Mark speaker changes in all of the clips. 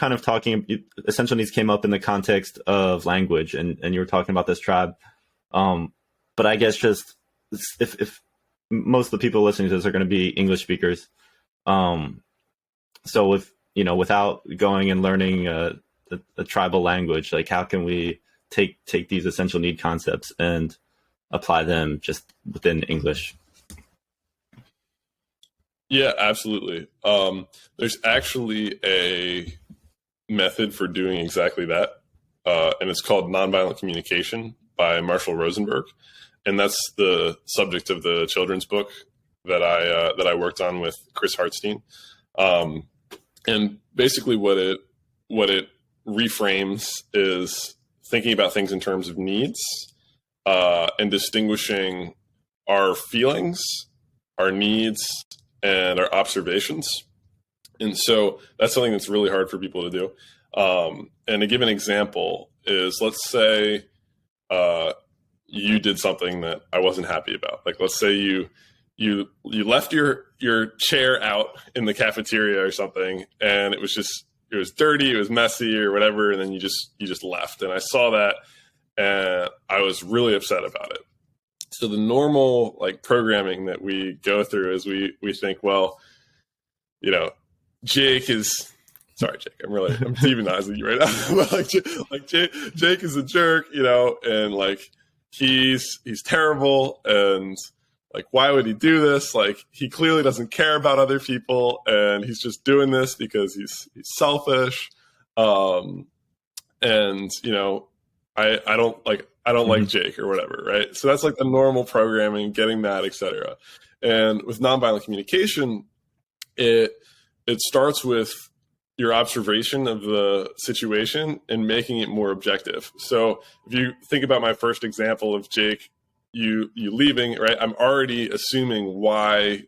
Speaker 1: kind of talking, essential needs came up in the context of language, and you were talking about this tribe. But I guess just if most of the people listening to this are going to be English speakers, so if, without going and learning a tribal language, like how can we take these essential need concepts and apply them just within English?
Speaker 2: Yeah, absolutely. There's actually a method for doing exactly that, and it's called nonviolent communication by Marshall Rosenberg, and that's the subject of the children's book that I worked on with Chris Hartstein. And basically, what it reframes is thinking about things in terms of needs, and distinguishing our feelings, our needs, and our observations. And so that's something that's really hard for people to do. And to give an example is, let's say you did something that I wasn't happy about. Like, let's say you left your chair out in the cafeteria or something, and it was dirty, it was messy or whatever, and then you just left. And I saw that, and I was really upset about it. So the normal programming that we go through is we think, well, Jake is, sorry, Jake, I'm demonizing you right now. But Jake is a jerk, and he's terrible, and why would he do this? He clearly doesn't care about other people, and he's just doing this because he's selfish. And I don't like Jake or whatever, right? So that's the normal programming, getting mad, etc. And with nonviolent communication, it starts with your observation of the situation and making it more objective. So if you think about my first example of Jake, you leaving, right? I'm already assuming why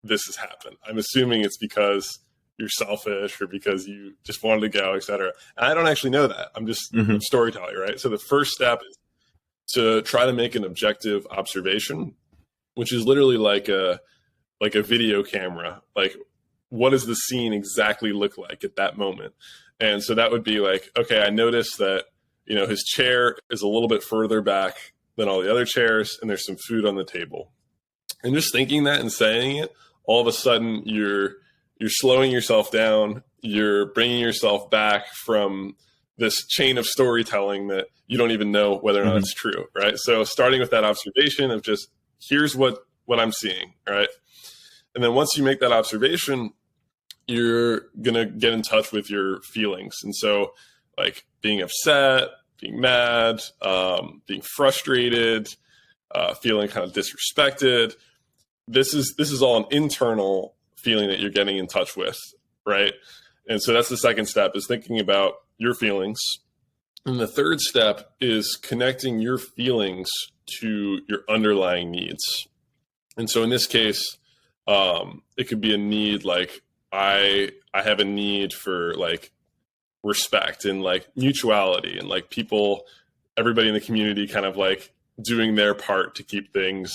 Speaker 2: this has happened. I'm assuming it's because you're selfish or because you just wanted to go, etc. And I don't actually know that. I'm just a storyteller, right? So the first step is to try to make an objective observation, which is literally like a video camera. What does the scene exactly look like at that moment? And so that would be okay, I noticed that, his chair is a little bit further back than all the other chairs, and there's some food on the table. And just thinking that and saying it, all of a sudden you're slowing yourself down. You're bringing yourself back from this chain of storytelling that you don't even know whether or not it's true, right? So starting with that observation of just, here's what I'm seeing, right? And then once you make that observation, you're going to get in touch with your feelings. And so being upset, being mad, being frustrated, feeling kind of disrespected, this is all an internal feeling that you're getting in touch with, right? And so that's the second step, is thinking about your feelings. And the third step is connecting your feelings to your underlying needs. And so in this case, it could be a need I have a need for respect and mutuality, and everybody in the community kind of doing their part to keep things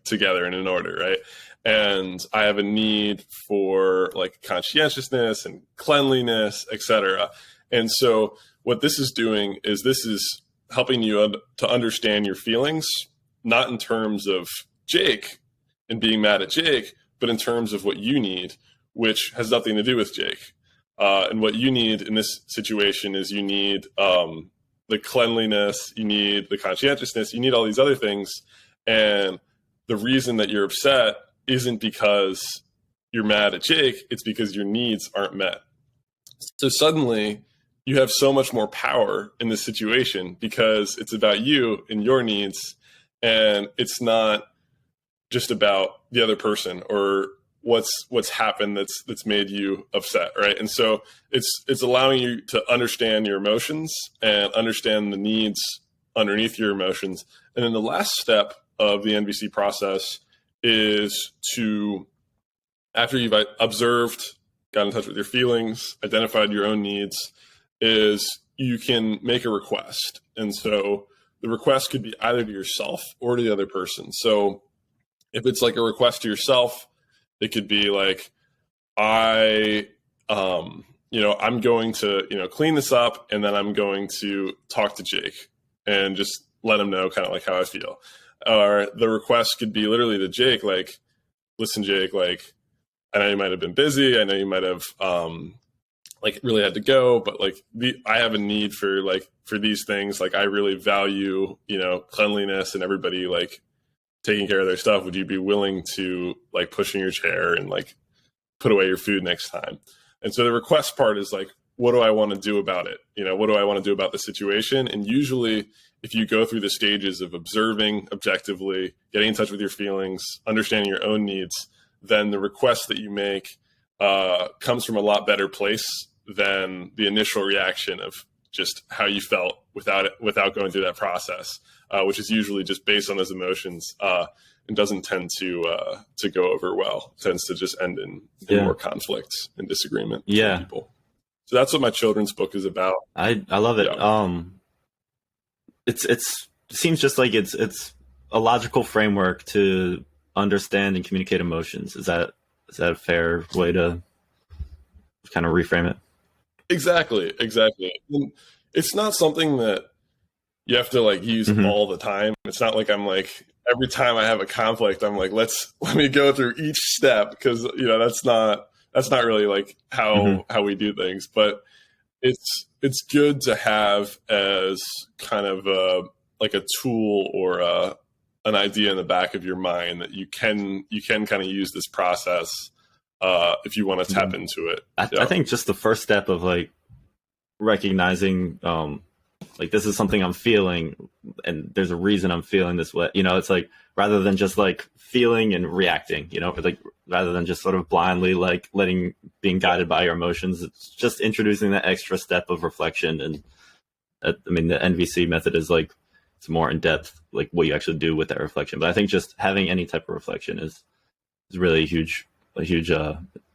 Speaker 2: together and in order, right? And I have a need for conscientiousness and cleanliness, etc. And so what this is doing is this is helping you to understand your feelings, not in terms of Jake and being mad at Jake, but in terms of what you need, which has nothing to do with Jake. And what you need in this situation is you need the cleanliness, you need the conscientiousness, you need all these other things. And the reason that you're upset isn't because you're mad at Jake, it's because your needs aren't met. So suddenly you have so much more power in this situation because it's about you and your needs, and it's not just about the other person or what's happened that's made you upset, right? And so it's allowing you to understand your emotions and understand the needs underneath your emotions. And then the last step of the NVC process is to, after you've observed, got in touch with your feelings, identified your own needs, is you can make a request. And so the request could be either to yourself or to the other person. So if it's a request to yourself, it could be I I'm going to, clean this up, and then I'm going to talk to Jake and just let him know kind of like how I feel. Or the request could be literally to Jake, like, listen, Jake, like, I know you might have been busy. I know you might have, like, really had to go, but like I have a need for these things. Like, I really value, cleanliness and everybody like taking care of their stuff. Would you be willing to like push in your chair and like put away your food next time? And so the request part is like, what do I want to do about it? What do I want to do about the situation? And usually if you go through the stages of observing objectively, getting in touch with your feelings, understanding your own needs, then the request that you make comes from a lot better place than the initial reaction of just how you felt without going through that process, which is usually just based on those emotions, and doesn't tend to go over well. It tends to just end in more conflict and disagreement between people. So that's what my children's book is about.
Speaker 1: I love it.
Speaker 2: Yeah.
Speaker 1: It seems just like it's a logical framework to understand and communicate emotions. Is that a fair way to kind of reframe it?
Speaker 2: Exactly. And it's not something that you have to like use all the time. It's not like I'm like, every time I have a conflict, I'm like, let me go through each step, because that's not really like how we do things. But it's good to have as kind of a tool or an idea in the back of your mind that you can kind of use this process if you want to tap into it.
Speaker 1: I think just the first step of like recognizing like this is something I'm feeling and there's a reason I'm feeling this way. It's like, rather than just like feeling and reacting, like rather than just sort of blindly like being guided by your emotions, it's just introducing that extra step of reflection. And the NVC method is like, it's more in depth, like what you actually do with that reflection. But I think just having any type of reflection is really a huge